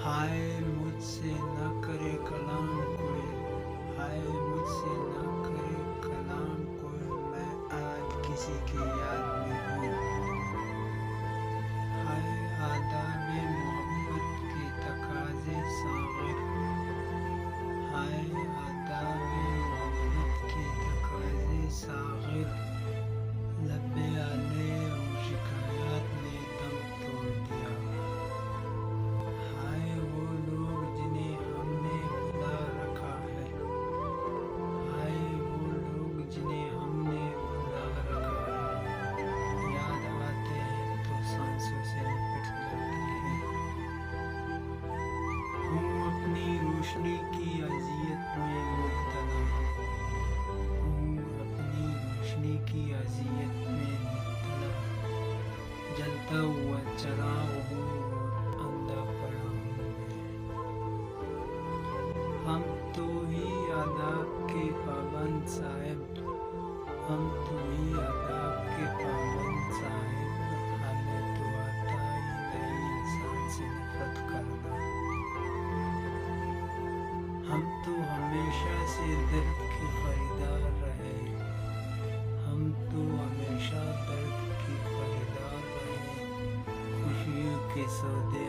ہائے مجھ سے نہ کرے کلام کوئی، ہائے مجھ سے نہ کرے کلام کوئی، میں آج کسی کی یاد میں ہوں۔ ہائے آداب محبت کے تقاضے ساغر، ہائے آداب محبت کے تقاضے ساغر، لب آلے اور شکایات نے دم توڑ دیا۔ ہائے وہ لوگ جنہیں ہم نے بھلا رکھا ہے، ہائے وہ لوگ جنہیں ہم نے بھلا رکھا ہے، یاد آتے ہیں تو سانسوں سے لپٹ جاتے ہیں۔ ہوں اپنی روشنی کی اذیت میں مبتلا، ہوں اپنی روشنی کی اذیت میں مبتلا، جلتا ہوا چراغ ہوں اور اندھا پڑا ہوں میں۔ ہم تو ہی آداب کے پابند صاحب، ہم تو ہی آداب کے پابند صاحب، ہمیں تو آتا ہی نہیں انسان سے نفرت کرنا۔ ہم تو ہمیشہ سے درد کے خریدار رہے، ہم تو ہمیشہ درد کے خریدار رہے، خوشیوں کے سودے